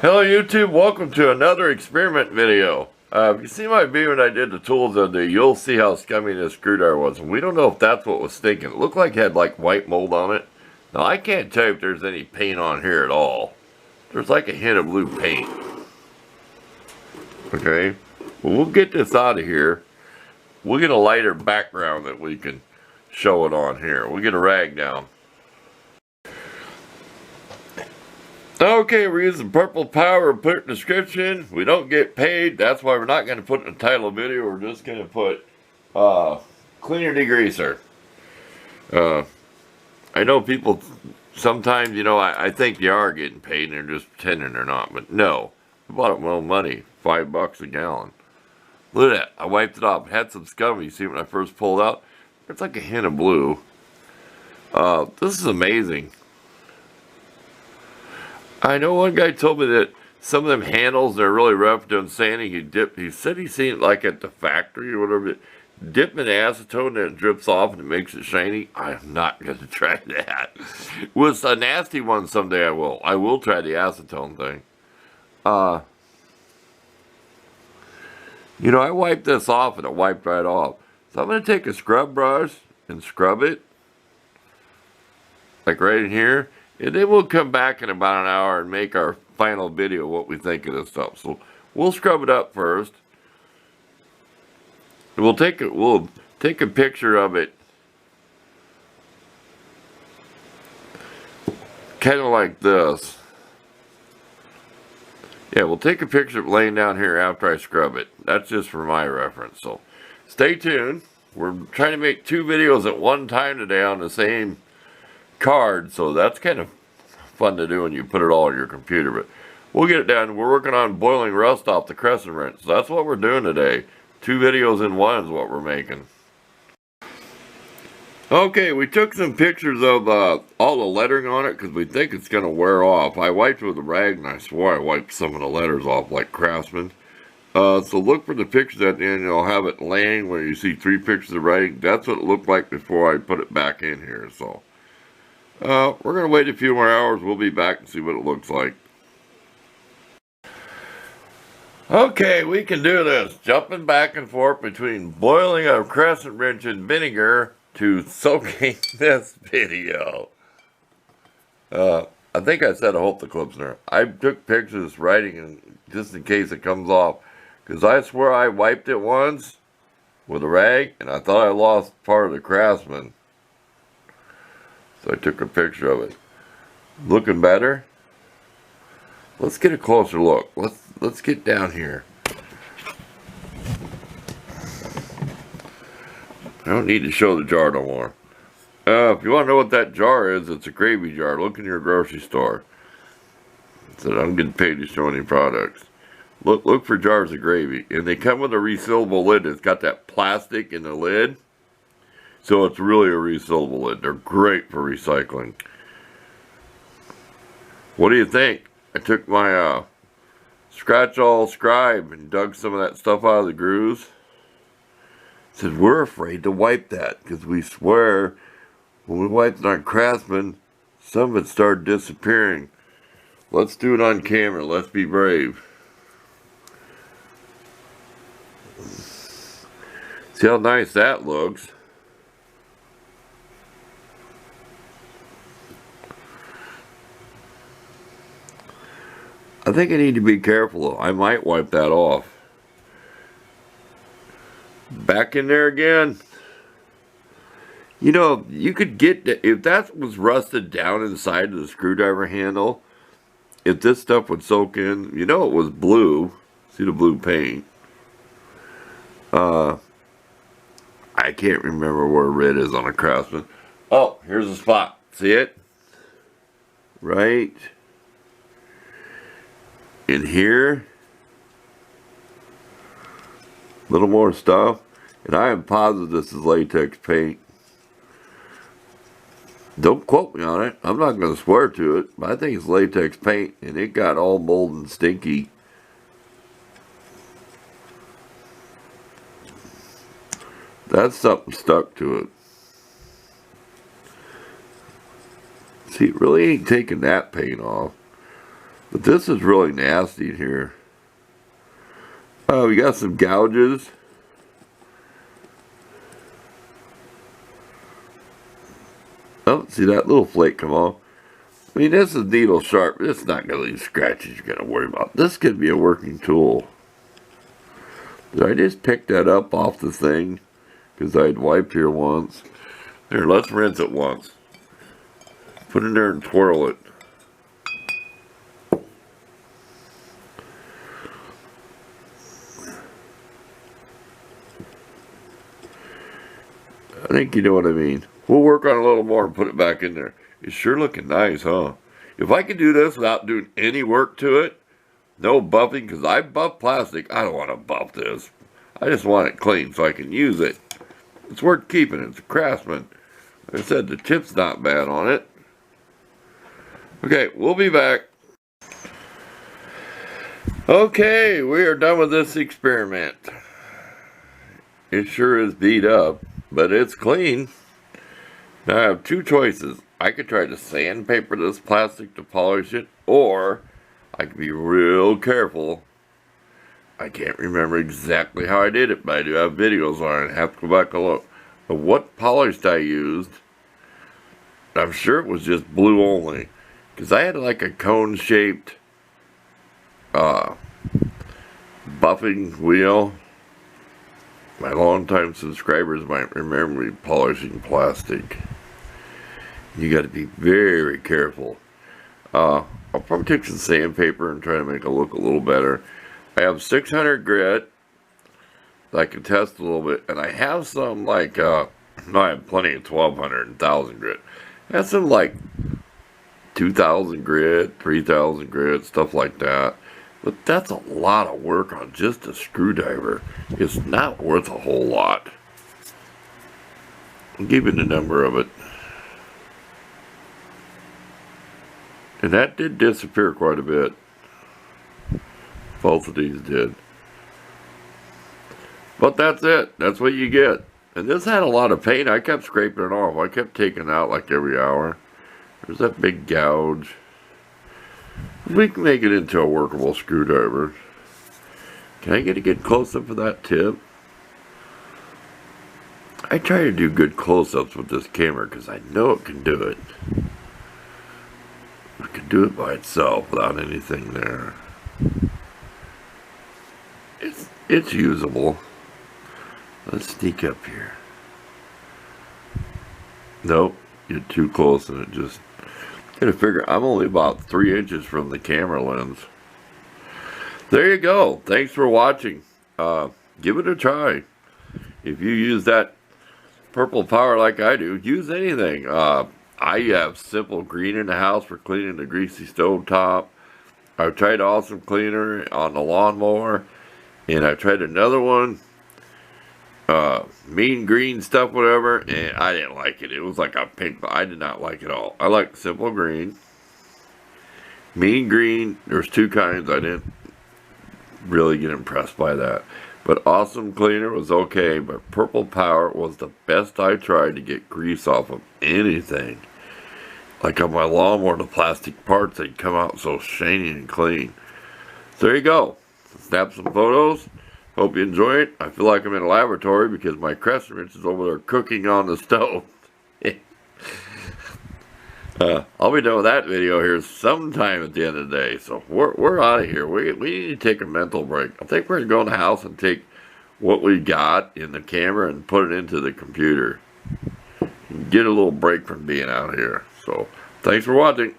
Hello YouTube, welcome to another experiment video. If you see my video when I did the tools under, you'll see how scummy this screwdriver was. And we don't know if that's what was stinking. It looked like it had like white mold on it. Now I can't tell you if there's any paint on here at all. There's like a hint of blue paint. Okay, well we'll get this out of here. We'll get a lighter background that we can show it on here. We'll get a rag down. Okay, we're using purple power, put in the description. We don't get paid. That's why we're not going to put in the title of the video. We're just going to put cleaner degreaser. I know people sometimes, I think they are getting paid and they're just pretending they're not. But no, I bought it with my own money, $5 a gallon. Look at that. I wiped it off. It had some scum. You see when I first pulled out? It's like a hint of blue. This is amazing. I know one guy told me that some of them handles, they're really rough doing sanding. He said he seen it like at the factory or whatever. Dip in acetone and it drips off and it makes it shiny. I'm not going to try that. With a nasty one someday I will. I will try the acetone thing. I wiped this off and it wiped right off. So I'm going to take a scrub brush and scrub it. Like right in here. And then we'll come back in about an hour and make our final video what we think of this stuff. So we'll scrub it up first. We'll take a picture of it. Kind of like this. Yeah, we'll take a picture of it laying down here after I scrub it. That's just for my reference. So stay tuned. We're trying to make 2 videos at one time today on the same card, so that's kind of fun to do when you put it all on your computer. But we'll get it done. We're working on boiling rust off the crescent wrench. So that's what we're doing today. 2 videos in one is what we're making. Okay, we took some pictures of all the lettering on it because we think it's going to wear off. I wiped with a rag and I swore I wiped some of the letters off like Craftsman. So look for the pictures at the end and I'll have it laying where you see 3 pictures of writing. That's what it looked like before I put it back in here. So we're going to wait a few more hours. We'll be back and see what it looks like. Okay, we can do this. Jumping back and forth between boiling a crescent wrench in vinegar to soaking this video. I think I said I hope the clip's there. I took pictures writing just in case it comes off. Because I swear I wiped it once with a rag and I thought I lost part of the Craftsman. So I took a picture of it. Looking better? Let's get a closer look. Let's get down here. I don't need to show the jar no more. If you want to know what that jar is, it's a gravy jar. Look in your grocery store. It said I'm getting paid to show any products. Look for jars of gravy. And they come with a resealable lid. It's got that plastic in the lid. So it's really a resealable lid. They're great for recycling. What do you think? I took my scratch all scribe and dug some of that stuff out of the grooves. Said we're afraid to wipe that because we swear when we wiped it on Craftsman, some of it started disappearing. Let's do it on camera. Let's be brave. See how nice that looks. I think I need to be careful though. I might wipe that off. Back in there again. You could get, if that was rusted down inside of the screwdriver handle, if this stuff would soak in, it was blue. See the blue paint. I can't remember where red is on a Craftsman. Oh, here's a spot. See it? Right in here. A little more stuff. And I am positive this is latex paint. Don't quote me on it. I'm not going to swear to it. But I think it's latex paint. And it got all mold and stinky. That's something stuck to it. See, it really ain't taking that paint off. But this is really nasty in here. Oh, we got some gouges. Oh, see that little flake come off? I mean, this is needle sharp. It's not going to leave scratches you're going to worry about. This could be a working tool. Did I just pick that up off the thing? Because I'd wiped here once. Here, let's rinse it once. Put it in there and twirl it. I think you know what I mean. We'll work on it a little more and put it back in there. It's sure looking nice, huh? If I could do this without doing any work to it, no buffing, because I buff plastic, I don't want to buff this. I just want it clean so I can use it. It's worth keeping. It's a Craftsman. Like I said, the tip's not bad on it. Okay, we'll be back. Okay, we are done with this experiment. It sure is beat up, but it's clean. Now I have two choices. I could try to sandpaper this plastic to polish it, or I could be real careful. I can't remember exactly how I did it, but I do have videos on it. I have to go back and look. But what polish I used, I'm sure it was just blue only. Because I had like a cone-shaped buffing wheel. My longtime subscribers might remember me polishing plastic. You got to be very careful. I'll probably take some sandpaper and try to make it look a little better. I have 600 grit that I can test a little bit, and I have some like, no, I have plenty of 1200 and 1000 grit. I have some like 2000 grit, 3000 grit, stuff like that. But that's a lot of work on just a screwdriver. It's not worth a whole lot. I'll give you the number of it. And that did disappear quite a bit. Both of these did. But that's it. That's what you get. And this had a lot of paint. I kept scraping it off. I kept taking it out like every hour. There's that big gouge. We can make it into a workable screwdriver. Can I get a good close-up of that tip? I try to do good close-ups with this camera because I know it can do it. It can do it by itself without anything there. It's usable. Let's sneak up here. Nope, you're too close and it just... Gotta figure, I'm only about 3 inches from the camera lens. There you go. Thanks for watching. Give it a try. If you use that purple power like I do, use anything. I have Simple Green in the house for cleaning the greasy stove top. I've tried Awesome Cleaner on the lawnmower. And I tried another one, Mean Green stuff, whatever, and I didn't like it. It was like a pink. I did not like it at all. I like Simple Green. Mean Green, there's two kinds. I didn't really get impressed by that. But Awesome Cleaner was okay, but Purple Power was the best I tried to get grease off of anything. Like on my lawnmower, the plastic parts, they'd come out so shiny and clean. So there you go. Snap some photos. Hope you enjoy it. I feel like I'm in a laboratory because my crescent wrench is over there cooking on the stove. I'll be done with that video here sometime at the end of the day. So we're out of here. We need to take a mental break. I think we're going to go in the house and take what we got in the camera and put it into the computer. Get a little break from being out here. So thanks for watching.